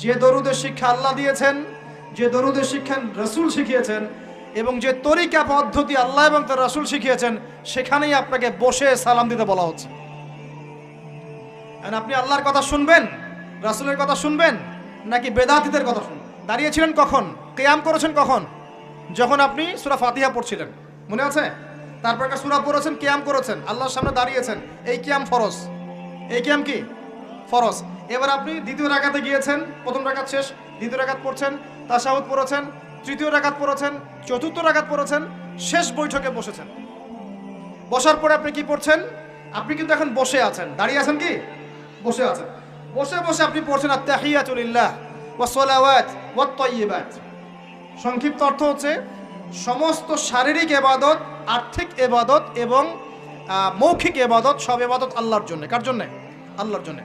যে দরুদের শিক্ষা আল্লাহ দিয়েছেন, যে দরুদের শিক্ষা রাসূল শিখিয়েছেন এবং যে তরিকা পদ্ধতি আল্লাহ এবং তার রাসূল শিখিয়েছেন, সেখানেই আপনাকে বসে সালাম দিতে বলা হচ্ছে। আর আপনি আল্লাহর কথা শুনবেন, রাসূলের কথা শুনবেন, নাকি বেদাতীদের কথা শুনবেন? দাঁড়িয়েছিলেন কখন? কিয়াম করেছেন কখন? যখন আপনি সূরা ফাতিহা পড়ছিলেন, মনে আছে? তারপর একটা সূরা পড়েছেন, কিয়াম করেছেন, আল্লাহর সামনে দাঁড়িয়েছেন। এই কিয়াম ফরজ। এই কিয়াম কি ফরজ? এবার আপনি দ্বিতীয় রাকাতে গিয়েছেন, প্রথম রাকাত শেষ, দ্বিতীয় রাকাত পড়ছেন, তাশাহুদ পড়েছেন, তৃতীয় রাকাত পড়েছেন, চতুর্থ রাকাত পড়েছেন, শেষ বৈঠকে বসেছেন। বসার পরে আপনি কি পড়ছেন? আপনি কিন্তু এখন বসে আছেন, দাঁড়িয়ে আছেন কি? বসে আছেন। বসে বসে আপনি পড়ছেন আত-তাহিয়াতু লিল্লাহ ওয়াস সালাওয়াত ওয়াত তাইয়্যিবাত। সংক্ষিপ্ত অর্থ হচ্ছে সমস্ত শারীরিক ইবাদত, আর্থিক ইবাদত এবং মৌখিক ইবাদত, সব ইবাদত আল্লাহর জন্য। কার জন্য? আল্লাহর জন্য।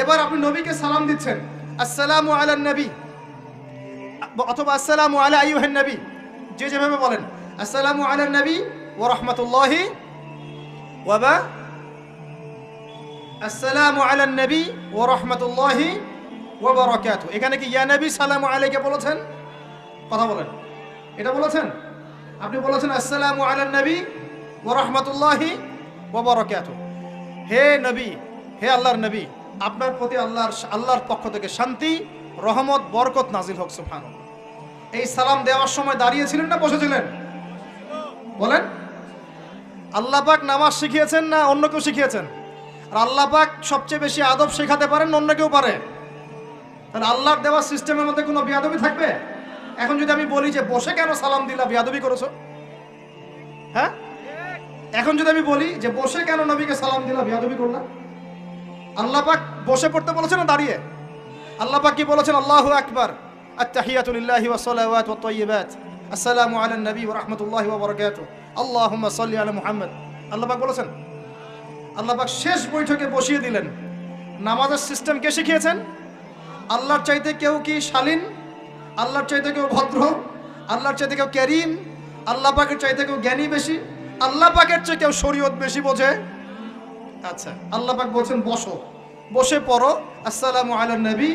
এবার আপনি নবীকে সালাম দিচ্ছেন, আসসালামু আলান নবী অথবা আসসালামু আলা আইয়ুহান নবী, যে যেভাবে বলেন, আসসালামু আলান নবী ওয়া রাহমাতুল্লাহি ওয়া আসসালামু আলান নবী ওয়া রাহমাতুল্লাহি ওয়া বারাকাতুহু। এখানে কি ইয়া নবী সালামু আলাইকা বলেছেন? কথা বলেন, এটা বলেছেন? আপনি বলেছেন আসসালামু আলান নবী ওয়া রাহমাতুল্লাহি ওয়া বারাকাতুহু। হে নবী, হে আল্লাহর নবী, আপনার প্রতি আল্লাহর পক্ষ থেকে শান্তি, রহমত, বরকত নাজিল হোক। সুবহানাল্লাহ। এই সালাম দেওয়ার সময় দাঁড়িয়েছিলেন না বসেছিলেন? বলেন। আল্লাহ পাক নামাজ শিখিয়েছেন না অন্য কেউ শিখিয়েছেন? আর আল্লাহ পাক সবচেয়ে বেশি আদব শেখাতে পারেন, অন্য কেউ পারে? তাহলে আল্লাহর দেওয়া সিস্টেমের মধ্যে কোনো বিয়াদবি থাকবে? এখন যদি আমি বলি যে বসে কেন সালাম দিলা, বিয়াদবি করেছো? হ্যাঁ, এখন যদি আমি বলি যে বসে কেন নবীকে সালাম দিলা, বিয়াদবি করলা? আল্লাহ পাক বসে পড়তে বলেছেন না দাঁড়িয়ে? আল্লাহ পাক কি বলেছেন? আল্লাহু আকবার, আত-তাহিয়াতু লিল্লাহি ওয়াস সালাওয়াত ওয়াত তাইয়্যিবাত, আসসালামু আলান নবী ওয়া রাহমাতুল্লাহি ওয়া বারাকাতুহু, আল্লাহুম্মা সাল্লি আলা মুহাম্মদ। আল্লাহ পাক বলেছেন। আল্লাহ পাক শেষ বৈঠকে বসিয়ে দিলেন। নামাজের সিস্টেম কে শিখিয়েছেন? আল্লাহর চাইতে কেউ কি শালীন? আল্লাহর চাইতে কেউ ভদ্র? আল্লাহর চাইতে কেউ করিম? আল্লাহ পাকের চাইতে কেউ জ্ঞানী বেশি? আল্লাহ পাকের চেয়ে কেউ শরীয়ত বেশি বোঝে? আচ্ছা, আল্লাহ পাক বলছেন বসো, বসে পড়ো আসসালামু আলান নবী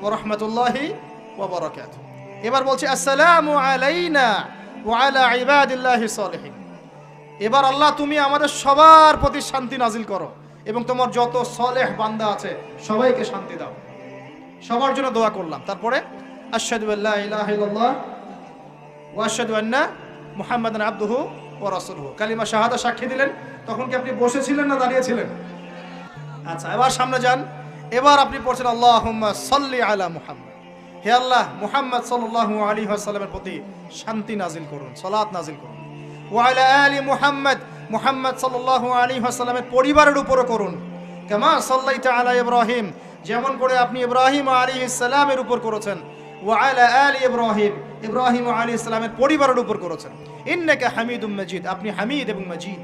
ওয়া রাহমাতুল্লাহি ওয়া বারাকাতুহু। এবার বলছে আসসালামু আলাইনা ওয়া আলা ইবাদিল্লাহি সালিহিন। এবার আল্লাহ তুমি আমাদের সবার প্রতি শান্তি নাজিল করো এবং তোমার যত সালেহ বান্দা আছে সবাইকে শান্তি দাও। সবার জন্য দোয়া করলাম। তারপরে আশহাদু আল্লা ইলাহা ইল্লাল্লাহ ওয়া আশহাদু আন্না মুহাম্মাদান আবদুহু ওয়া রাসূলুহু। কালিমা শাহাদা সাক্ষী দিলেন। তখন কি আপনি বসেছিলেন না দাঁড়িয়েছিলেন? আচ্ছা, এবার সামনে যান। এবার আপনি পড়ছেন আল্লাহুম্মা সাল্লি আলা মুহাম্মদ। হে আল্লাহ, মুহাম্মদ সাল্লাল্লাহু আলাইহি ওয়াসাল্লামের প্রতি শান্তি নাজিল করুন, সালাত নাজিল করুন। ওয়া আলা আলি মুহাম্মদ, মুহাম্মদ সাল্লাল্লাহু আলাইহি ওয়াসাল্লামের পরিবারের উপরে করুন। কামা সাল্লাইতা আলা ইব্রাহিম, যেমন করে আপনি ইব্রাহিম আলাইহিস সালামের উপর করেছেন। ওয়া আলা আলি ইব্রাহিম, ইব্রাহিম আলাইহিস সালামের পরিবারের উপর করেছেন। ইন্নাকা হামিদুম মাজিদ, আপনি হামিদ এবং মাজিদ।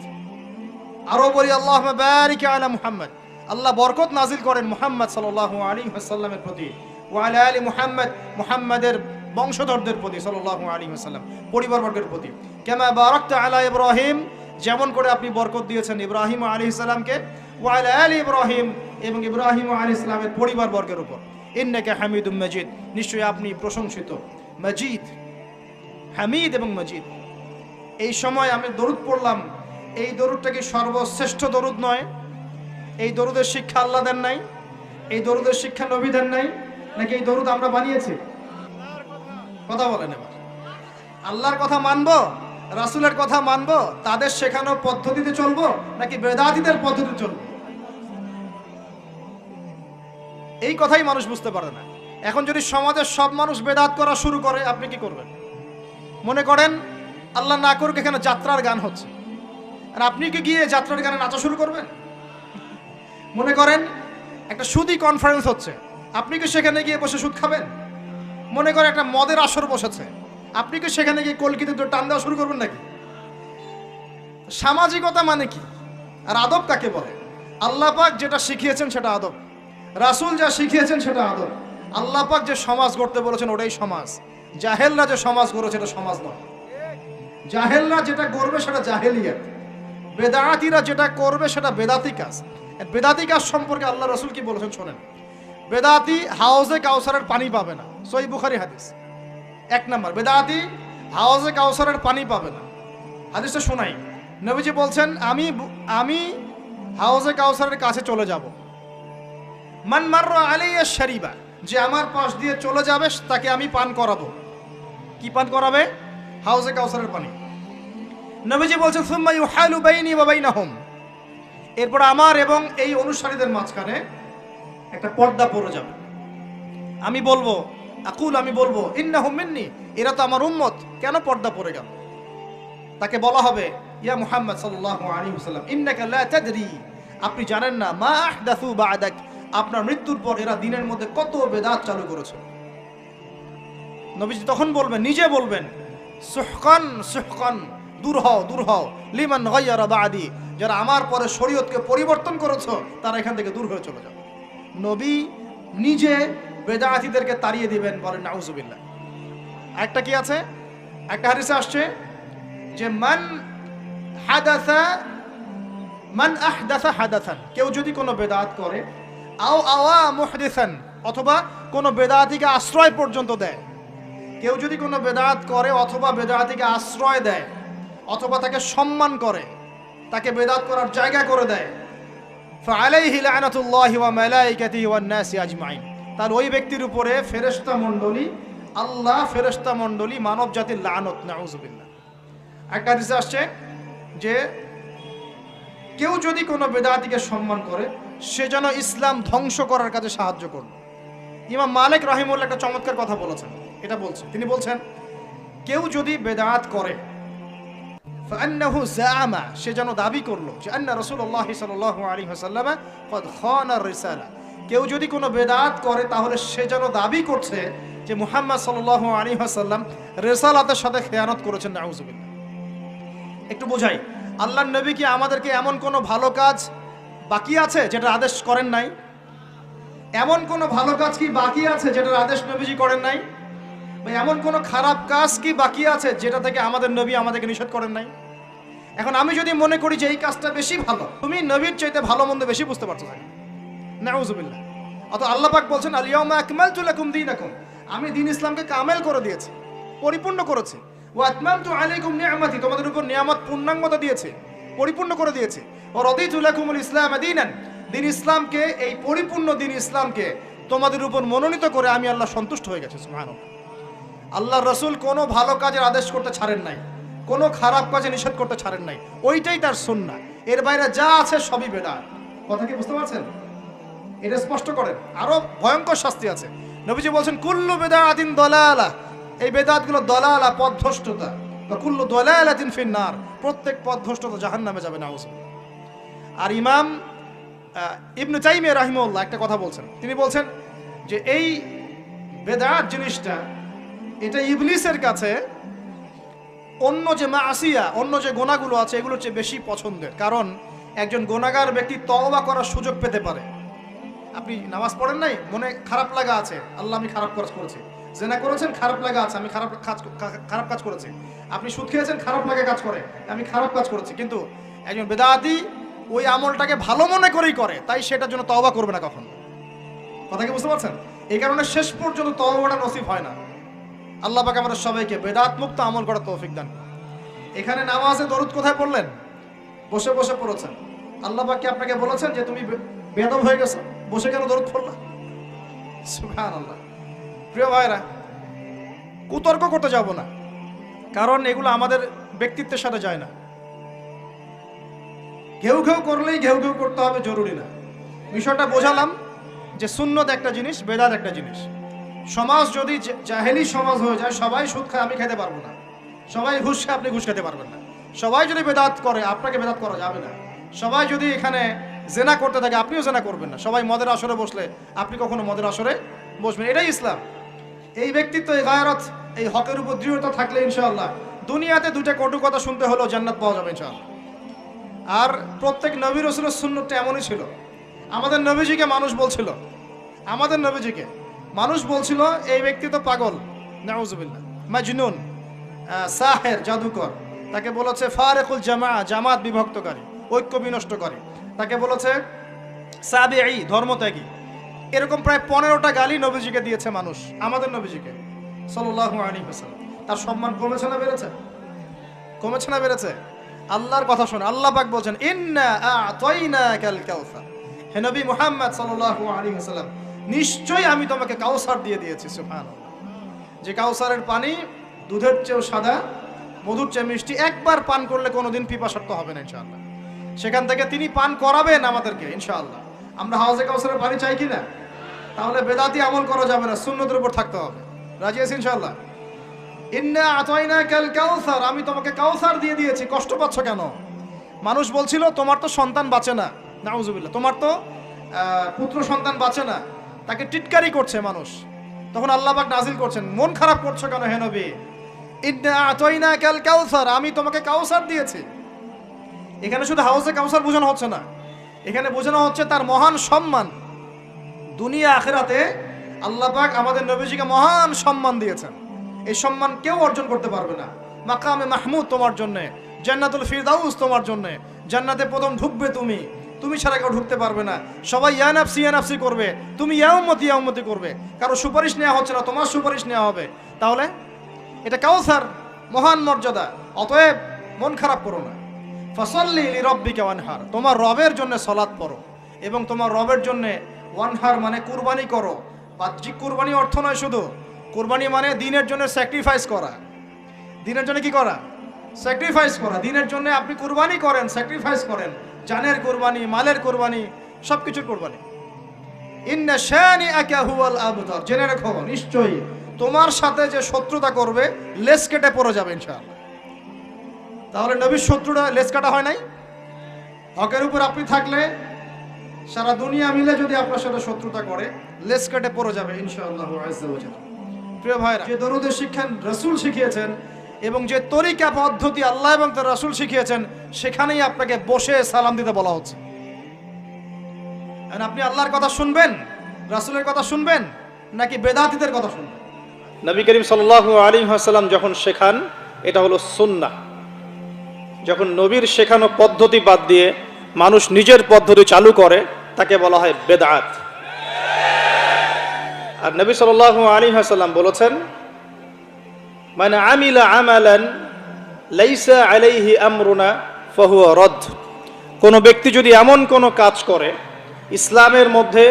আরো বলি আল্লাহুম্মা বারিক আলা মুহাম্মদ, আল্লাহ বরকত নাজিল করেন মুহাম্মদ সাল্লাল্লাহু আলাইহি ওয়াসাল্লামের প্রতি। ওয়া আলা আলি মুহাম্মদ, মুহাম্মাদের বংশধরদের প্রতি সাল্লাল্লাহু আলাইহি ওয়াসাল্লাম, পরিবারবর্গের প্রতি। কামা বারাকতা আলা ইব্রাহিম, যেমন করে আপনি বরকত দিয়েছেন ইব্রাহিম আলাইহিস সালামকে। ওয়া আলা আলি ইব্রাহিম, এবং ইব্রাহিম আলাইহিস সালামের পরিবারবর্গের উপর। ইন্নাকা হামিদুম মাজিদ, নিশ্চয়ই আপনি প্রশংসিত, মাজিদ, হামিদ এবং মাজিদ। এই সময় আমি দরুদ পড়লাম, এই দরুদটা কি সর্বশ্রেষ্ঠ দরুদ নয়? এই দরুদের শিক্ষা আল্লাহ দেন নাই? এই দরুদের শিক্ষা নবী দেন নাই? নাকি এই দরুদ আমরা বানিয়েছি? কথা বলেন। এবার আল্লাহর কথা মানবো, রাসূলের কথা মানবো, তাদের শেখানো পদ্ধতিতে চলবো, নাকি বেদাতীদের পদ্ধতিতে চলবো? এই কথাই মানুষ বুঝতে পারে না। এখন যদি সমাজের সব মানুষ বেদাত করা শুরু করে, আপনি কি করবেন? মনে করেন আল্লাহ না করুক এখানে যাত্রার গান হচ্ছে, আর আপনি কি গিয়ে যাত্রার গানে নাচা শুরু করবেন? মনে করেন একটা সুদী কনফারেন্স হচ্ছে, আপনি কি সেখানে গিয়ে বসে সুদ খাবেন? মনে করেন একটা মদের আসর বসেছে, আপনি কি সেখানে গিয়ে কলকিতে টান দেওয়া শুরু করবেন নাকি? সামাজিকতা মানে কি, আর আদব কাকে বলে? আল্লাহ পাক যেটা শিখিয়েছেন সেটা আদব, রাসূল যা শিখিয়েছেন সেটা আদব। আল্লাহ পাক যে সমাজ গড়তে বলেছেন ওটাই সমাজ। জাহেলরা যে সমাজ গড়েছে এটা সমাজ নয়। জাহেলরা যেটা করবে সেটা জাহেলিয়াত, বেদাতীরা যেটা করবে সেটা বেদাতি কাজ। বেদাতি কাজ সম্পর্কে আল্লাহ রাসূল কি বলেছেন শোনেন। বেদাতি হাউজে কাউসারের পানি পাবে না, সহিহ বুখারী হাদিস। 1 নাম্বার, বেদাতি হাউজে কাউসারের পানি পাবে না। হাদিসটা শোনাই, নবীজি বলছেন আমি হাউজে কাউসারের কাছে চলে যাব। মান মাররা আলাইয়া শারিবা, যে আমার পাশ দিয়ে চলে যাবে তাকে আমি পান করাবো। কি পান করাবে? হাউজে কাউসারের পানি। নবীজি বলছেন সুম্মা ইউহালু বাইনি ওয়া বাইনাহুম, এরপর আমার এবং এই অনুসারীদের মাঝখানে একটা পর্দা পড়ে যাবে। আমি বলবো ইন্নাহুম মিন্নি, এরা তো আমার উম্মত, কেন পর্দা পড়ে গেল? তাকে বলা হবে ইয়া মুহাম্মদ সাল্লাল্লাহু আলাইহি ওয়াসাল্লাম ইন্নাকা লা তাদরি, আপনি জানেন না মা আহদাসু বা'দাক, আপনার মৃত্যুর পর এরা দিনের মধ্যে কত বেদাত চালু করেছে। নবীজি তখন বলবেন, নিজে বলবেন সুহকান সুহকান, দূর হও লিমান গায়্যারা বা'দি, যারা আমার পরে শরীয়তকে পরিবর্তন করেছো তারা এখান থেকে দূর হয়ে চলে যাও। নবী নিজে বেদাতীদেরকে তাড়িয়ে দিবেন, বলেন নাউজুবিল্লাহ। একটা কি আছে, একটা হাদিসে আসছে যে মান আহদাসা হাদাসান, কেউ যদি কোনো বেদাত করে, আও আওয়া মুহদিসান, অথবা কোনো বেদাতীকে আশ্রয় পর্যন্ত দেয়। কেউ যদি কোনো বেদাত করে অথবা বেদাতীকে আশ্রয় দেয় অথবা তাকে সম্মান করে, তাকে বেদাত করার জায়গা করে দেয়, ফাআলাইহি লা'নাতুল্লাহি ওয়া মালাইকাতিহি ওয়ান নাসি আজমাইন, তার ওই ব্যক্তির উপরে ফেরেশতা মণ্ডলী, আল্লাহ, ফেরেশতা মণ্ডলী, মানব জাতির লানত, নাউজুবিল্লাহ। একটা হাদিসে আসছে যে কেউ যদি কোনো বেদাতীকে সম্মান করে সে যেন ইসলাম ধ্বংস করার কাজে সাহায্য করবে। ইমাম মালিক রাহিমাহুল্লাহ একটা চমৎকার কথা বলেছেন, এটা বলছে, তিনি বলছেন কেউ যদি বেদাত করে ফাআন্নাহু যাআমা, সে যেন দাবি করলো যে আন্না রাসূলুল্লাহ সাল্লাল্লাহু আলাইহি ওয়াসাল্লাম ক্বাদ খানা আর-রিসালা, কেউ যদি কোনো বেদাত করে তাহলে সে যেন দাবি করছে যে মুহাম্মদ সাল্লাল্লাহু আলাইহি ওয়াসাল্লাম রিসালাতের সাথে খেয়ানত করেছেন, নাউজুবিল্লাহ। একটু বোঝাই, আল্লাহর নবী কি আমাদেরকে এমন কোনো ভালো কাজ বাকি আছে যেটা আদেশ করেন নাই? এমন কোনো ভালো কাজ কি বাকি আছে যেটার আদেশ নবীজি করেন নাই? বা এমন কোনো খারাপ কাজ কি বাকি আছে যেটা থেকে আমাদের নবী আমাদেরকে নিষেধ করেন নাই? এখন আমি যদি মনে করি যে এই কাজটা বেশি ভালো, তুমি নবীর চাইতে ভালো মন্দ বেশি বুঝতে পারছো, নাউজুবিল্লাহ। অত আল্লাহ পাক বলছেন আল ইয়াউমা আকমালতু লাকুম দীনাকুম, আমি দ্বীন ইসলামকে কামেল করে দিয়েছি, পরিপূর্ণ করেছি। ওয়া আতমামতু আলাইকুম নি'মাতি, তোমাদের উপর নিয়ামত পূর্ণাঙ্গতা দিয়েছে, পরিপূর্ণ করে দিয়েছে। ওয়া রাদিতু লাকুমুল ইসলাম দীনান, দ্বীন ইসলামকে, এই পরিপূর্ণ দ্বীন ইসলামকে তোমাদের উপর মনোনীত করে আমি আল্লাহ সন্তুষ্ট হয়ে গেছি। সুবহানাল্লাহ। আল্লাহ রাসূল কোনো ভালো কাজের আদেশ করতে ছাড়েন নাই, কোনো খারাপ কাজে নিষেধ করতে ছাড়েন নাই, ওইটাই তার সুন্নাহ। এর বাইরে যা আছে সবই বেদাত। কথা কি বুঝতে পারছেন? এটা স্পষ্ট করেন, আরো ভয়ঙ্কর শাস্তি আছে। নবীজি বলছেন কুল্লু বিদআতিন দালালাহ, এই বেদাতগুলো দালালা, পথভ্রষ্টতা, বা কুল্লু দালালাতিন ফিন্নার, প্রত্যেক পথভ্রষ্টতা জাহান্নামে যাবে, নাউজুবিল্লাহ। আর ইমাম ইবনে তাইমিয়া রাহিমাহুল্লাহ একটা কথা বলছেন, তিনি বলছেন যে এই বেদাত জিনিসটা, এটা ইবলিসের কাছে অন্য যে মাসিয়া, অন্য যে গুনাহগুলো আছে এগুলোর চেয়ে বেশি পছন্দের। কারণ একজন গুনাহগার ব্যক্তি তওবা করার সুযোগ পেতে পারে। আপনি নামাজ পড়েন নাই, মনে খারাপ লাগা আছে, আল্লাহ আমি খারাপ কাজ করেছি, জেনা করেছেন, খারাপ লাগা আছে, আমি খারাপ কাজ করেছি, আপনি সুদ খেয়েছেন, খারাপ লাগা কাজ করে, আমি খারাপ কাজ করেছি। কিন্তু একজন বেদাতি ওই আমলটাকে ভালো মনে করেই করে, তাই সেটার জন্য তওবা করবে না কখনো। কথা কি বুঝতে পারছেন? এই কারণে শেষ পর্যন্ত তওবাটা নসিব হয় না। আল্লাহ পাক আমাদের সবাইকে বেদাত মুক্ত আমল করার তৌফিক দান। এখানে নামাজে দরুদ কোথায় পড়লেন? বসে বসে পড়েছেন। আল্লাহ পাক কি আপনাকে বলেছেন যে তুমি বেয়াদব হয়ে গেছো, বসে কেন দরুদ পড়লা? সুবহানাল্লাহ। প্রিয় ভাইরা, কুতর্ক করতে যাব না, কারণ এগুলো আমাদের ব্যক্তিত্বের সাথে যায় না। ঘেউ ঘেউ করলেই ঘেউ ঘেউ করতে হবে জরুরি না। বিষয়টা বোঝালাম যে সুন্নত একটা জিনিস, বেদাত একটা জিনিস। সমাজ যদি জাহেলি সমাজ হয়ে যায়, সবাই সুদ খায়, আমি খেতে পারবো না, সবাই ঘুষ খায়, আপনি ঘুষ খেতে পারবেন না, সবাই যদি বেদাত করে আপনাকে বেদাত করা যাবে না, সবাই যদি এখানে জেনা করতে থাকে আপনিও জেনা করবেন না, সবাই মদের আসরে বসলে আপনি কখনো মদের আসরে বসবেন। এটাই ইসলাম। এই ব্যক্তিত্ব, এই গায়রত, এই হকের উপর দৃঢ়তা থাকলে ইনশাআল্লাহ দুনিয়াতে দুইটা কটু কথা শুনতে হলেও জান্নাত পাওয়া যাবে ইনশাআল্লাহ। আর প্রত্যেক নবী রাসূলের সুন্নতটা এমনই ছিল। আমাদের নবীজিকে মানুষ বলছিল, এই ব্যক্তি তো পাগল, নাউজুবিল্লাহ, মাজনুন, সাহের, জাদুকর। তাকে বলেছে ফারিকুল জামা, জামাত বিভক্তকারী, ঐক্য বিনষ্টকারী। তাকে বলেছে সাবিঈ, ধর্মত্যাগী। এরকম প্রায় 15টা গালি নবীজিকে দিয়েছে মানুষ, আমাদের নবীজিকে সাল্লাল্লাহু আলাইহি ওয়াসাল্লাম। তার সম্মান কমেছে না বেড়েছে? কমেছে না বেড়েছে? আল্লাহর কথা শুনে আল্লাহ পাক বলছেন, ইন্না আ'তাইনাকাল কাউসার, হে নবী মুহাম্মদ সাল্লাল্লাহু আলাইহি ওয়াসাল্লাম, নিশ্চয়ই আমি তোমাকে কাউসার দিয়ে দিয়েছি। সুবহানাল্লাহ। যে কাউসারের পানি দুধের চেয়েও সাদা, মধুর চেয়ে মিষ্টি, একবার পান করলে কোনোদিন পিপাসার্ত হবে না ইনশাআল্লাহ। সেখান থেকে তিনি পান করাবেন আমাদেরকে ইনশাআল্লাহ। আমরা হাউজে কাউসারের পানি চাই কি না? তাহলে বেদাতি আমল করা যাবে না, সুন্নতের উপর থাকতে হবে। রাজি আছি ইনশাআল্লাহ? ইন্না আ'তাইনাকাল কাউসার, আমি তোমাকে কাউসার দিয়ে দিয়েছি। কষ্ট পাচ্ছ কেন? মানুষ বলছিল তোমার তো সন্তান বাঁচে না, নাউজুবিল্লাহ, তোমার তো পুত্র সন্তান বাঁচে না, তাকে টিটকারি করছে মানুষ। তখন আল্লাহ পাক নাজিল করছেন, মন খারাপ করছো কেন হে নবী? ইন্না আ'তাইনাকাল কাউসার, আমি তোমাকে কাউসার দিয়েছি। এখানে শুধু হাউজে কাউসার বোঝানো হচ্ছে না, এখানে বোঝানো হচ্ছে তার মহান সম্মান। দুনিয়া আখিরাতে আল্লাহ পাক আমাদের নবীজিকে মহান সম্মান দিয়েছেন। এই সম্মান কেউ অর্জন করতে পারবে না। মাকামে মাহমুদ তোমার জন্য, জান্নাতুল ফিরদাউস তোমার জন্য, জান্নাতে প্রথম ঢুকবে তুমি, তুমি ছাড়া কেউ ঢুকতে পারবে না। সবাই ইয়া নাফসি করবে, তুমি ইয়া উম্মতি করবে। কারো সুপারিশ নেওয়া হচ্ছে না, তোমার সুপারিশ নেওয়া হবে। তাহলে এটা কাউসার, মহান মর্যাদা। অতএব মন খারাপ করো না। ফাসাল্লি লিরাব্বিকা ওয়ানহার, তোমার রবের জন্য সালাত পড়ো এবং তোমার রবের জন্য ওয়ানহার মানে কুরবানি করো। বাহ্যিক কুরবানি অর্থ নয় শুধু, কুরবানি মানে দিনের জন্য স্যাক্রিফাইস করা। দিনের জন্য কি করা? স্যাক্রিফাইস করা। দিনের জন্য আপনি কুরবানি করেন, স্যাক্রিফাইস করেন, জানের কুরবানি, মালের কুরবানি, সবকিছুর কুরবানি। ইন্না শানিআকা হুয়াল আবতার, জেনে রাখো নিশ্চয়ই তোমার সাথে যে শত্রুতা করবে লেজ কেটে পড়ে যাবে ইনশাআল্লাহ। তাহলে নবীর শত্রুরা লেজ কাটা হয় নাই? হকের উপর আপনি থাকলে সারা দুনিয়া মিলে যদি আপনার সাথে শত্রুতা করে লেজ কেটে পড়ে যাবে ইনশাআল্লাহ আযজা ওয়া জাল্লা। প্রিয় ভাইরা, যে দরুদের শিক্ষা রাসূল শিখিয়েছেন এবং যে তরিকা পদ্ধতি আল্লাহ এবং তার রাসূল শিখিয়েছেন, সেখানেই আপনাকে বসে সালাম দিতে বলা হচ্ছে। আর আপনি আল্লাহর কথা শুনবেন, রাসূলের কথা শুনবেন, নাকি বেদাতীদের কথা শুনবেন? নবী করিম সাল্লাল্লাহু আলাইহি ওয়াসাল্লাম যখন শেখান, এটা হলো সুন্নাহ। যখন নবীর শেখানো পদ্ধতি বাদ দিয়ে মানুষ নিজের পদ্ধতি চালু করে, তাকে বলা হয় বেদআত। আর নবী সাল্লাল্লাহু আলাইহি ওয়াসাল্লাম বলেছেন, মান আমিলা আমালান লাইসা আলাইহি আমরুনা ফাহুয়া রদ। কোন ব্যক্তি যদি এমন কোন কাজ করে ইসলামের মধ্যে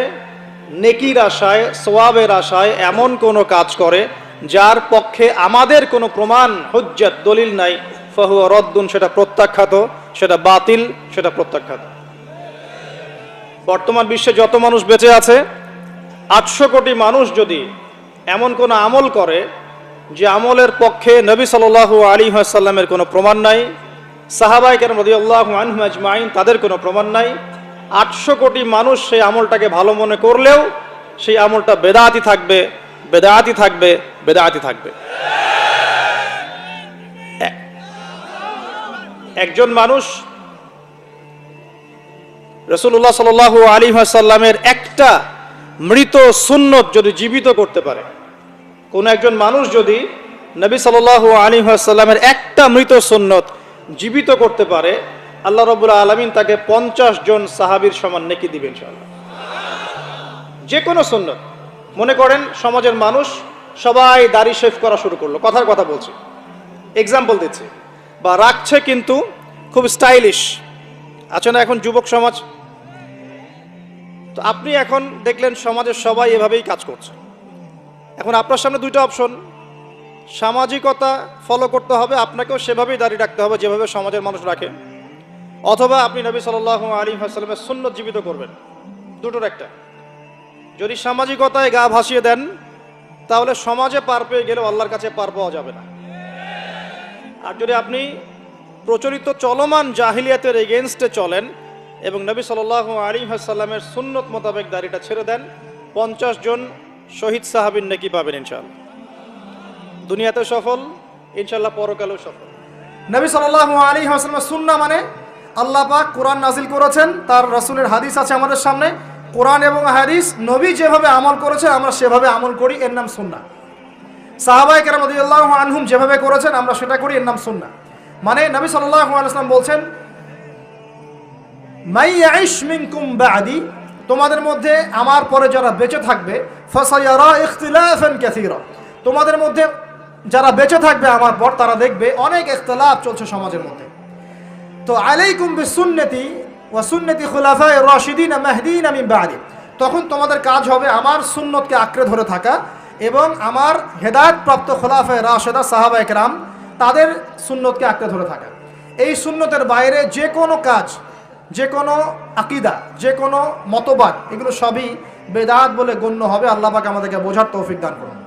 নেকির আশায়, সওয়াবের আশায় এমন কোন কাজ করে যার পক্ষে আমাদের কোনো প্রমাণ, হুজ্জত, দলিল নাই, ফাহুয়া রদ্দুন, সেটা প্রত্যাখ্যাত, সেটা বাতিল, সেটা প্রত্যাখ্যাত। বর্তমান বিশ্বে যত মানুষ বেঁচে আছে, 800 কোটি মানুষ যদি এমন কোন আমল করে যে আমলের পক্ষে নবী সাল্লাল্লাহু আলাইহি ওয়াসাল্লামের কোনো প্রমাণ নাই, সাহাবায়ে কেরাম রাদিয়াল্লাহু আনহুম আজমাইন তাদের কোনো প্রমাণ নাই, 800 কোটি মানুষ সেই আমলটাকে ভালো মনে করলেও সেই আমলটা বেদাতি থাকবে, বেদাতি থাকবে, বেদাতি থাকবে। একজন মানুষ রাসূলুল্লাহ সাল্লাল্লাহু আলাইহি ওয়াসাল্লামের একটা মৃত সুন্নত যদি জীবিত করতে পারে, কোন একজন মানুষ যদি নবী সাল্লাল্লাহু আলাইহি ওয়াসাল্লামের একটা মৃত সুন্নত জীবিত করতে পারে, আল্লাহ রাব্বুল আলামিন তাকে 50 জন সাহাবীর সমান নেকি দিবেন ইনশাআল্লাহ। যে কোনো সুন্নত, মনে করেন সমাজের মানুষ সবাই দাড়ি শেভ করা শুরু করলো, কথার কথা বলছি, এক্সাম্পল দিচ্ছি, বা রাখছে কিন্তু খুব স্টাইলিশ আছে না এখন যুবক সমাজ। তো আপনি এখন দেখলেন সমাজের সবাই এভাবেই কাজ করছে। এখন আপনার সামনে দুইটা অপশন, সামাজিকতা ফলো করতে হবে, আপনাকেও সেভাবেই দাঁড়িয়ে রাখতে হবে যেভাবে সমাজের মানুষ রাখে, অথবা আপনি নবী সাল্লাল্লাহু আলাইহি ওয়াসাল্লামের সুন্নত জীবিত করবেন। দুটোর একটা। যদি সামাজিকতায় গা ভাসিয়ে দেন, তাহলে সমাজে পার পেয়ে গেলেও আল্লাহর কাছে পার পাওয়া যাবে না। আর যদি আপনি প্রচলিত চলমান জাহিলিয়াতের এগেনস্টে চলেন এবং নবী সাল্লাল্লাহু আলাইহি ওয়াসাল্লামের সুন্নত মোতাবেক দাড়িটা ছেড়ে দেন, 50 জন শহীদ সাহাবীর নেকি পাবেন ইনশাআল্লাহ। দুনিয়াতেও সফল, ইনশাআল্লাহ পরকালেও সফল। নবী সাল্লাল্লাহু আলাইহি ওয়াসাল্লামের সুন্নাহ মানে আল্লাহ পাক কোরআন নাজিল করেছেন, তার রাসূলের হাদিস আছে আমাদের সামনে। কোরআন এবং হাদিস, নবী যেভাবে আমল করেছেন আমরা সেভাবে আমল করি, এর নাম সুন্নাহ। সাহাবায়ে কেরাম রাদিয়াল্লাহু আনহুম যেভাবে করেছেন আমরা সেটা করি, এর নাম সুন্নাহ। মানে নবী সাল্লাল্লাহু আলাইহি ওয়াসাল্লাম বলছেন, মাই ইয়াইশ মিনকুম বা'দি, তোমাদের মধ্যে আমার পরে যারা বেঁচে থাকবে ফাসায়ারা ইখতিলাফান কাসীরা, তোমাদের মধ্যে যারা বেঁচে থাকবে আমার পর তারা দেখবে অনেক ইখতিলাফ চলছে সমাজের মধ্যে। তো আলাইকুম বিসুন্নতি ওয়া সুন্নতি খুলাফায়ে রাশিদিন মাহদিন মিন বা'দি, তখন তোমাদের কাজ হবে আমার সুন্নতকে আঁকড়ে ধরে থাকা এবং আমার হেদায়েতপ্রাপ্ত খুলাফায়ে রাশিদা সাহাবায়ে কেরাম তাদের সুন্নতকে আঁকড়ে ধরে থাকা। এই সুন্নতের বাইরে যে কোনো কাজ, যে কোনো আকীদা, যে কোনো মতবাদ, এগুলো সবই বেদাত বলে গণ্য হবে। আল্লাহ পাক আমাদেরকে বোঝার তৌফিক দান করুন।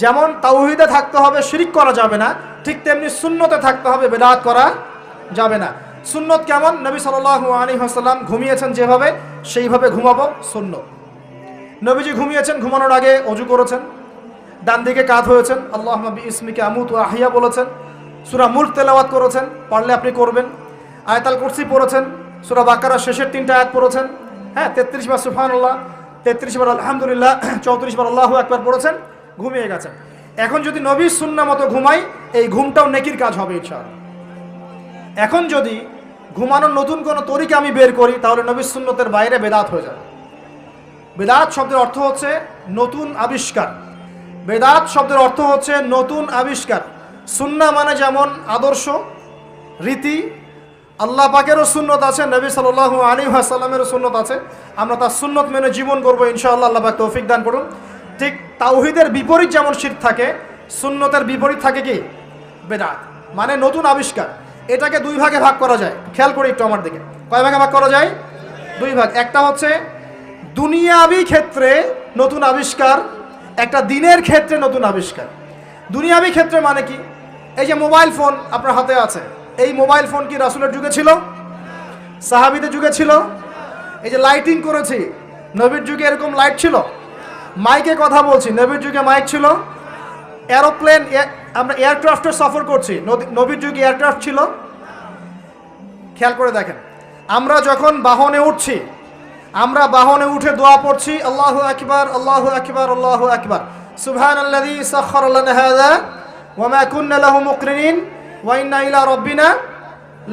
যেমন তাওহীদে থাকতে হবে, শিরিক করা যাবে না, ঠিক তেমনি সুন্নতে থাকতে হবে, বেদাত করা যাবে না। সুন্নত কেমন? নবী সাল্লাল্লাহু আলাইহি ওয়াসাল্লাম ঘুমিয়েছেন যেভাবে, সেইভাবে ঘুমাবো সুন্নত। নবীজি ঘুমিয়েছেন, ঘুমানোর আগে ওযু করেছেন, ডান দিকে কাত হয়েছেন, আল্লাহুম্মা বিইসমিকা আমুতু ওয়া আহইয়া বলেছেন, সূরা মুলক তেলাওয়াত করেছেন, পারলে আপনি করবেন, আয়াতুল কুরসি পড়েছেন, সূরা বাকারার শেষের 3টা আয়াত পড়েছেন, হ্যাঁ 33 বার সুবহানাল্লাহ, 33 বার আলহামদুলিল্লাহ, 34 বার আল্লাহু আকবার পড়েছেন, ঘুমিয়ে গেছেন। এখন যদি নবীর সুন্নাহ মতো ঘুমাই, এই ঘুমটাও নেকির কাজ হবে ইনশাআল্লাহ। এখন যদি ঘুমানোর নতুন কোনো তরিকা আমি বের করি, তাহলে নবীর সুন্নতের বাইরে বেদাত হয়ে যাবে। বেদাত শব্দের অর্থ হচ্ছে নতুন আবিষ্কার। বেদাত শব্দের অর্থ হচ্ছে নতুন আবিষ্কার। সুন্নাহ মানে যেমন আদর্শ, রীতি, আল্লাহ পাকেরও সুন্নত আছে, নবী সাল্লাল্লাহু আলাইহি ওয়াসাল্লামেরও সুন্নত আছে, আমরা তার সুন্নত মেনে জীবন করবো ইনশাআল্লাহ। আল্লাহ পাক তৌফিক দান করুন। ঠিক তাওহীদের বিপরীত যেমন শিরক থাকে, সুন্নতের বিপরীত থাকে কি? বেদাত, মানে নতুন আবিষ্কার। এটাকে দুই ভাগে ভাগ করা যায়, খেয়াল করে একটু আমার দিকে। কয় ভাগে ভাগ করা যায়? দুই ভাগ। একটা হচ্ছে দুনিয়াবি ক্ষেত্রে নতুন আবিষ্কার, একটা দিনের ক্ষেত্রে নতুন আবিষ্কার। দুনিয়াবি ক্ষেত্রে মানে কি? এই যে মোবাইল ফোন আপনার হাতে আছে, এই মোবাইল ফোন কি রাসূলের যুগে ছিল? সাহাবীদের যুগে ছিল? এই যে লাইটিং করেছি, নবীর যুগে এরকম লাইট ছিল? মাইকে কথা বলছি, নবীর যুগে মাইক ছিল? এরোপ্লেন, আমরা এয়ারক্রাফটে সফর করছি, নবীর যুগে এয়ারক্রাফট ছিল? খেয়াল করে দেখেন, আমরা যখন বাহনে উঠছি, আমরা বাহনে উঠে দোয়া পড়ছি, আল্লাহু আকবার আল্লাহু আকবার আল্লাহু আকবার, সুবহানাল্লাযী সাখখারা লানা হাযা ওয়া মা কুন্না লাহু মুকরিনিন ওয়া ইন্না ইলা রাব্বিনা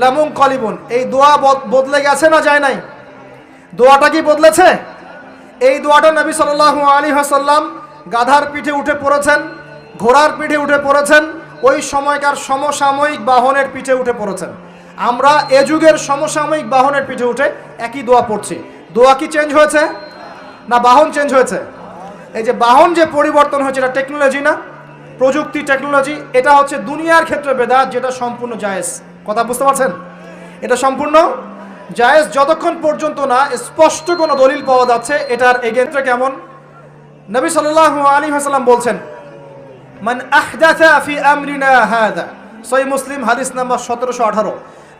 লামুনকালিবুন। এই দোয়া বদলে গেছে না যায় নাই? দোয়াটা কি বদলেছে? এই দোয়াটা নবী সাল্লাল্লাহু আলাইহি ওয়াসাল্লাম গাধার পিঠে উঠে পড়েছেন, ঘোড়ার পিঠে উঠে পড়েছেন, ওই সময়কার সমসাময়িক বাহনের পিঠে উঠে পড়েছেন। আমরা এ যুগের সমসাময়িক বাহনের পিঠে উঠে একই দোয়া পড়ছি। দোয়া কি চেঞ্জ হয়েছে না বাহন চেঞ্জ হয়েছে? এই যে বাহন যে পরিবর্তন হয়েছে, এটা টেকনোলজি না? প্রযুক্তি, টেকনোলজি। এটা হচ্ছে দুনিয়ার ক্ষেত্রে বেদাত, যেটা সম্পূর্ণ জায়েজ। কথা বুঝতে পারছেন? এটা সম্পূর্ণ জায়েজ যতক্ষণ পর্যন্ত না স্পষ্ট কোনো দলিল পাওয়া যাচ্ছে এটার এগেইনস্টে। কেমন? নবী সাল্লাল্লাহু আলাইহি ওয়াসাল্লাম বলছেন, মান আহদাসা ফি আমরিনা হাযা, সহিহ মুসলিম হাদিস নাম্বার 1718।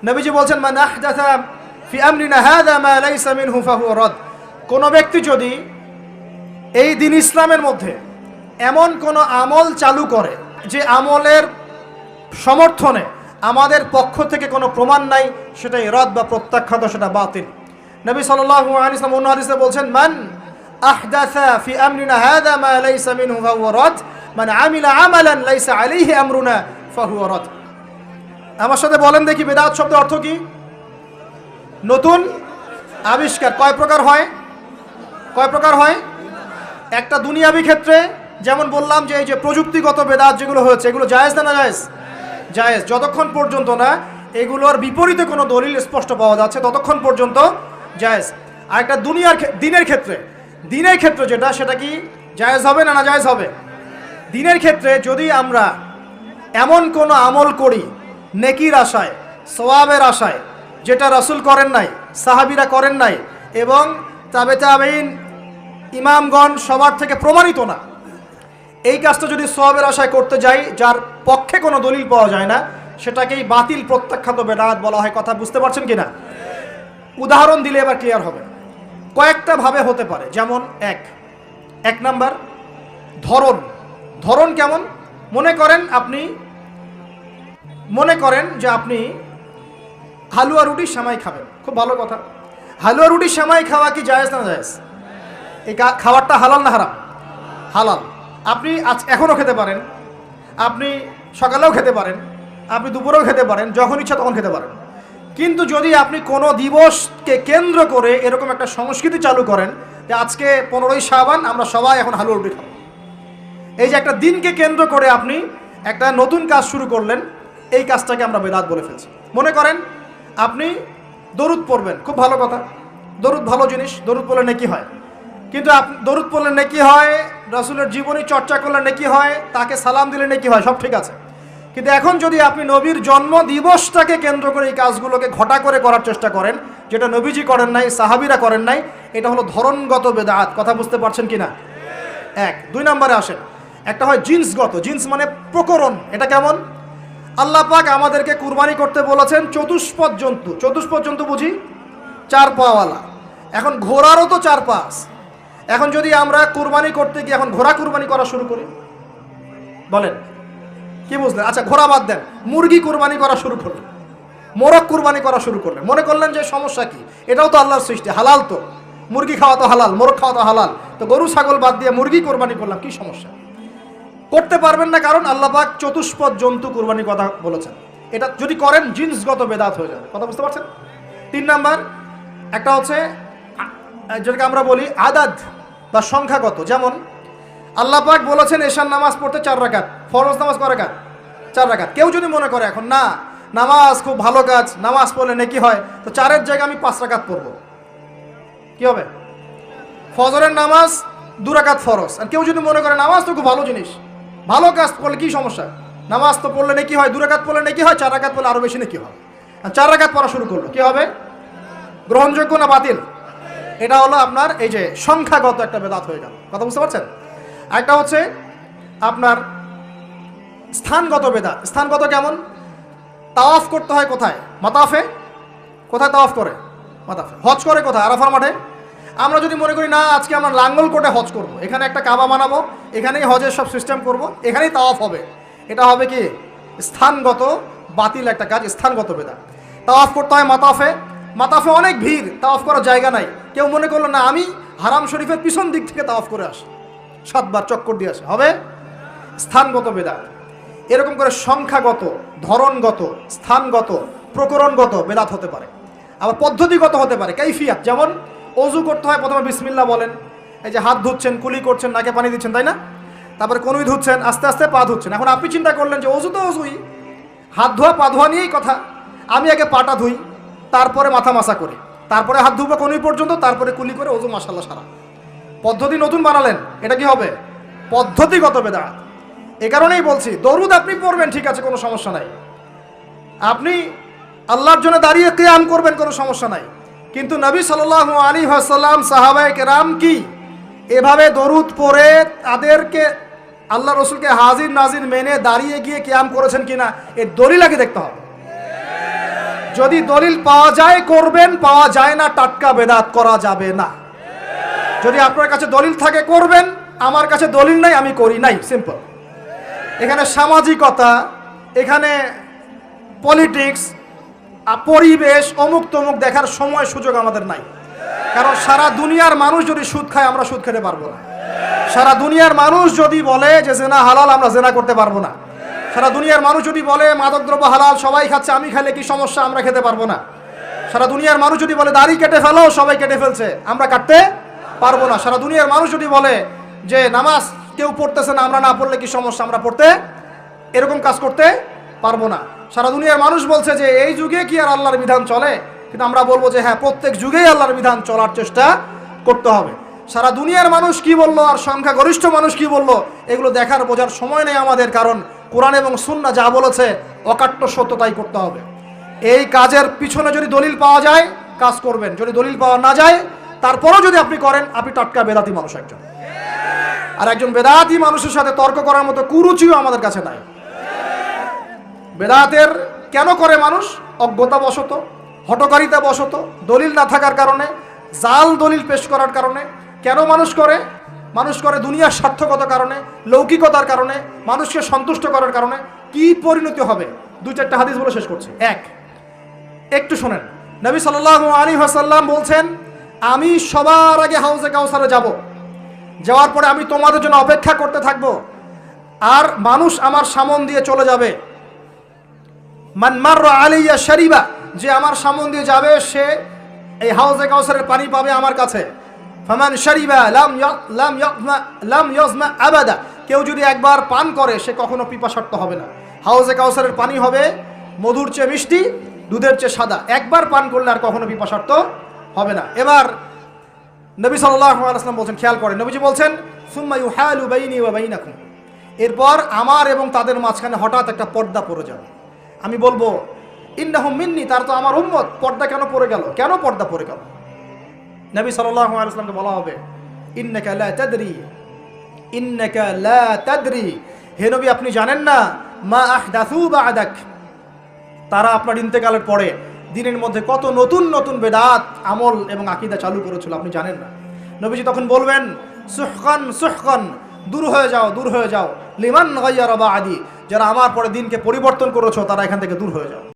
নবীজি বলছেন, মান আহদাসা ফি আমরিনা হাযা মা লাইসা মিনহু ফাহুয়া রাদ। কোন ব্যক্তি যদি এই দিন ইসলামের মধ্যে এমন কোন আমল চালু করে যে আমলের সমর্থনে আমাদের পক্ষ থেকে কোনো প্রমাণ নাই, সেটাই রদ বা প্রত্যাখ্যাত, সেটা বাতিল। নবী সাল্লাল্লাহু আলাইহি ওয়াসাল্লাম অন্য হাদিসে বলছেন, মান আহদাসা ফি আমরিনা হাযা মা লাইসা মিনহু ফাহুয়া রাদ, মান আমিলা আমালান লাইসা আলাইহি আমরুনা ফাহুয়া রাদ। আমার সাথে বলেন দেখি, বেদাত শব্দের অর্থ কি? নতুন আবিষ্কার। কয় প্রকার হয়? কয় প্রকার হয়? একটা দুনিয়াবি ক্ষেত্রে, যেমন বললাম যে এই যে প্রযুক্তিগত বেদাত যেগুলো হয়েছে, এগুলো জায়েজ না জায়েজ? জায়েজ। যতক্ষণ পর্যন্ত না এগুলোর বিপরীতে কোনো দলিল স্পষ্ট পাওয়া যাচ্ছে ততক্ষণ পর্যন্ত জায়েজ। আর একটা দিনের ক্ষেত্রে, দিনের ক্ষেত্রে যেটা, সেটা কি জায়েজ হবে না না জায়েজ হবে? দিনের ক্ষেত্রে যদি আমরা এমন কোনো আমল করি নেকির আশায়, সওয়াবের আশায়, যেটা রাসূল করেন নাই, সাহাবীরা করেন নাই এবং তাবেঈন ইমামগণ সবার থেকে প্রমাণিত না, এই কাজটা যদি সওয়াবের আশায় করতে যাই যার পক্ষে কোনো দলিল পাওয়া যায় না, সেটাকেই বাতিল প্রত্যাখ্যাত বেদাত বলা হয়। কথা বুঝতে পারছেন কিনা? উদাহরণ দিলে এবার ক্লিয়ার হবে। কয়েকটা ভাবে হতে পারে। যেমন এক নাম্বার ধরন। ধরন কেমন? মনে করেন যে আপনি হালুয়া রুটি সেমাই খাবেন, খুব ভালো কথা। হালুয়া রুটি সেমাই খাওয়া কি জায়েজ না জায়েজ? এই খাবারটা হালাল না হারাম? হালাল। আপনি এখনও খেতে পারেন, আপনি সকালেও খেতে পারেন, আপনি দুপুরেও খেতে পারেন, যখন ইচ্ছা তখন খেতে পারেন। কিন্তু যদি আপনি কোনো দিবসকে কেন্দ্র করে এরকম একটা সংস্কৃতি চালু করেন যে আজকে 15ই শাবান আমরা সবাই এখন হালুয়া রুটি খাবো, এই যে একটা দিনকে কেন্দ্র করে আপনি একটা নতুন কাজ শুরু করলেন, এই কাজটাকে আমরা বেদাত বলে ফেলছি। মনে করেন আপনি দরুদ পড়বেন, খুব ভালো কথা, দরুদ ভালো জিনিস, দরুদ পড়লে নেকি হয়। কিন্তু দরুদ পড়লে নেকি হয়, রাসূলের জীবনী চর্চা করলে নেকি হয়, তাকে সালাম দিলে নেকি হয়, সব ঠিক আছে। কিন্তু এখন যদি আপনি নবীর জন্ম দিবসটাকে কেন্দ্র করে এই কাজগুলোকে ঘটা করে করার চেষ্টা করেন, যেটা নবীজি করেন নাই, সাহাবীরা করেন নাই, এটা হলো ধরনগত বেদাত। কথা বুঝতে পারছেন কিনা? এক। 2 নম্বরে আসেন, একটা হয় জিন্সগত। জিন্স মানে প্রকরণ। এটা কেমন? আল্লাহ পাক আমাদেরকে কুরবানি করতে বলেছেন চতুষ্পদ জন্তু। চতুষ্পদ জন্তু বুঝি 4 পাওয়ালা। এখন ঘোড়ারও তো 4 পা আছে। এখন যদি আমরা কুরবানি করতে গিয়ে এখন ঘোড়া কুরবানি করা শুরু করি, বলেন কি বুঝলেন? আচ্ছা ঘোড়া বাদ দেন, মুরগি কুরবানি করা শুরু করলেন, মোরগ কুরবানি করা শুরু করলেন, মনে করলেন যে সমস্যা কি, এটাও তো আল্লাহর সৃষ্টি, হালাল তো, মুরগি খাওয়া তো হালাল, মোরগ খাওয়া তো হালাল, তো গরু ছাগল বাদ দিয়ে মুরগি কুরবানি করলাম, কি সমস্যা? করতে পারবেন না, কারণ আল্লাহ পাক চতুষ্পদ জন্তু কুরবানির কথা বলেছেন। এটা যদি করেন জিন্সগত বেদাত হয়ে যাবে। কথা বুঝতে পারছেন? 3 নাম্বার একটা হচ্ছে যেটাকে আমরা বলি আদাদ বা সংখ্যাগত। যেমন আল্লাহ পাক বলেছেন এশার নামাজ পড়তে 4 রাকাত, ফরজ নামাজ কয় রাকাত? 4 রাকাত। কেউ যদি মনে করে এখন না নামাজ খুব ভালো কাজ, নামাজ পড়লে নেকি হয়, তো 4-এর জায়গায় আমি 5 রাকাত পড়বো, কি হবে? ফজরের নামাজ 2 রাকাত ফরজ। আর কেউ যদি মনে করে নামাজ তো খুব ভালো জিনিস, ভালো কাজ করলে কি সমস্যা, নামাজ তো পড়লে নেকি হয়, 2 রাকাত পড়লে নেকি হয়, 4 রাকাত পড়লে আরো বেশি নেকি হয়। 4 রাকাত পড়া শুরু করলো, কি হবে? গ্রহণযোগ্য না বাতিল? এটা হলো আপনার এই যে সংখ্যাগত একটা বেদাত হয়ে গেল। কথা বুঝতে পারছেন? একটা হচ্ছে আপনার স্থানগত বেদাত। স্থানগত কেমন? তাওয়াফ করতে হয় কোথায়? মাতাফে। কোথায় তাওয়াফ করে? মাতাফে। হজ করে কোথায়? আরাফার মাঠে। আমরা যদি মনে করি না আজকে আমরা লাঙ্গলকোটে হজ করব, এখানে একটা কাবা বানাবো, এখানেই হজের সব সিস্টেম করব, এখানেই তাওয়াফ হবে, এটা হবে কি? স্থানগত বাতিল একটা কাজ, স্থানগত বেদাত। তাওয়াফ করতে হয় মাতাফে। মাতাফে অনেক ভিড়, তাওয়াফ করার জায়গা নাই। কেউ মনে করলো না আমি হারাম শরীফের পিছন দিক থেকে তাওয়াফ করে আসি, 7 বার চক্কর দিয়ে আসে, হবে? স্থানগত বেদাত। এরকম করে সংখ্যাগত, ধরনগত, স্থানগত, প্রকরণগত বেদাত হতে পারে। আবার পদ্ধতিগত হতে পারে, কাইফিয়াত। যেমন অজু করতে হয়, প্রথমে বিসমিল্লাহ বলেন, এই যে হাত ধুচ্ছেন, কুলি করছেন, নাকে পানি দিচ্ছেন, তাই না? তারপরে কনুই ধুচ্ছেন, আস্তে আস্তে পা ধুচ্ছেন। এখন আপনি চিন্তা করলেন যে অজু তো অজুই, হাত ধোয়া পা ধোয়া নিয়েই কথা, আমি আগে পাটা ধুই, তারপরে মাথা মাসা করি, তারপরে হাত ধুবো কনুই পর্যন্ত, তারপরে কুলি করে অজু মাশাআল্লাহ সারা। পদ্ধতি নতুন বানালেন, এটা কি হবে? পদ্ধতিগত বেদাত। এ কারণেই বলছি দরুদ আপনি পড়বেন, ঠিক আছে, কোনো সমস্যা নাই, আপনি আল্লাহর জন্য দাঁড়িয়ে কিয়াম করবেন, কোনো সমস্যা নাই। কিন্তু নবী সাল্লাল্লাহু আলাইহি ওয়াসাল্লাম, সাহাবায়ে কেরাম কি এভাবে দরুদ পড়ে তাদেরকে আল্লাহ রসুলকে হাজির নাজির মেনে দাঁড়িয়ে গিয়ে কিয়াম করেছেন কিনা, এর দলিল আগে দেখতে হবে। যদি দলিল পাওয়া যায় করবেন, পাওয়া যায় না টাটকা বেদাত করা যাবে না। যদি আপনার কাছে দলিল থাকে করবেন, আমার কাছে দলিল নাই, আমি করি নাই, সিম্পল। এখানে সামাজিকতা, এখানে পলিটিক্স, পরিবেশ, অমুক তমুক দেখার সময় সুযোগ আমাদের নাই। কারণ সারা দুনিয়ার মানুষ যদি সুদ খায়, আমরা সুদ খেতে পারবো না। সারা দুনিয়ার মানুষ যদি বলে যে জেনা হালাল, আমরা জেনা করতে পারবো না। সারা দুনিয়ার মানুষ যদি বলে মাদকদ্রব্য হালাল, সবাই খাচ্ছে, আমি খাইলে কি সমস্যা, আমরা খেতে পারবো না। সারা দুনিয়ার মানুষ যদি বলে দাড়ি কেটে ফেলো, সবাই কেটে ফেলছে, আমরা কাটতে পারবো না। সারা দুনিয়ার মানুষ যদি বলে যে নামাজ কেউ পড়তেছে না, আমরা না পড়লে কি সমস্যা, আমরা পড়তে এরকম কাজ করতে পারবো না। সারা দুনিয়ার মানুষ বলছে যে এই যুগে কি আর আল্লাহর বিধান চলে, কিন্তু আমরা বলবো যে হ্যাঁ, প্রত্যেক যুগেই আল্লাহর বিধান চলার চেষ্টা করতে হবে। সারা দুনিয়ার মানুষ কি বললো আর সংখ্যাগরিষ্ঠ মানুষ কি বললো, এগুলো দেখার বোঝার সময় নেই আমাদের। কারণ কোরআন এবং সুন্নাহ যা বলেছে অকাট্য সত্য তাই করতে হবে। এই কাজের পিছনে যদি দলিল পাওয়া যায় কাজ করবেন, যদি দলিল পাওয়া না যায় তারপরও যদি আপনি করেন, আপনি টাটকা বেদাতি মানুষ একজন। আর একজন বেদাতি মানুষের সাথে তর্ক করার মতো কুরুচিও আমাদের কাছে নাই। বেদাতের কেন করে মানুষ? অজ্ঞতা বশত, হঠকারিতা বশত, দলিল না থাকার কারণে, জাল দলিল পেশ করার কারণে। কেন মানুষ করে? মানুষ করে দুনিয়ার স্বার্থগত কারণে, লৌকিকতার কারণে, মানুষকে সন্তুষ্ট করার কারণে। কি পরিণতি হবে? 2-4টা হাদিস বলে শেষ করছি। একটু শোনেন, নবী সাল্লাল্লাহু আলাইহি ওয়াসাল্লাম বলছেন, আমি সবার আগে হাউজে কাউসারে যাব, যাওয়ার পরে আমি তোমাদের জন্য অপেক্ষা করতে থাকবো, আর মানুষ আমার সামন দিয়ে চলে যাবে। মান মাররা আলাইয়া শারিবা, যে আমার সামনে দিয়ে যাবে সে এই হাউজে কাউসারের পানি পাবে আমার কাছে। ফামান শারিবা লাম ইয়াজমা আবাদা, কেউ যদি একবার পান করে সে কখনো পিপাসার্ত হবে না। হাউজে কাউসারের পানি হবে মধুর চেয়ে মিষ্টি, দুধের চেয়ে সাদা, একবার পান করলে আর কখনো পিপাসার্ত হবে না। এবার নবী সাল্লাল্লাহু আলাইহি ওয়াসাল্লাম বলছেন, খেয়াল করেন, নবীজি বলছেন সুম্মা ইউহালু বাইনি ওয়া বাইনাকুম, এরপর আমার এবং তাদের মাঝখানে হঠাৎ একটা পর্দা পড়ে যাবে। আমি বলবো ইন্নাহুম মিন্নি, তার তো আমার উম্মত, পর্দা কেন পড়ে গেল, কেন পর্দা পড়ে গেল? নবী সাল্লাল্লাহু আলাইহি ওয়াসাল্লামকে বলা হবে ইন্নাকা লা তাদরি, ইন্নাকা লা তাদরি, হে নবী আপনি জানেন না, মা আহদাসু বা'দাক, তারা আপনার ইন্তেকালের পরে দিনের মধ্যে কত নতুন নতুন বেদাত আমল এবং আকীদা চালু করেছিল আপনি জানেন না। নবীজি তখন বলবেন সুহকান সুহকান, দূর হয়ে যাও, দূর হয়ে যাও, লিমান গায়্যারা বা'দি, যারা আমার পরে দিনকে পরিবর্তন করেছো তারা এখান থেকে দূর হয়ে যাও।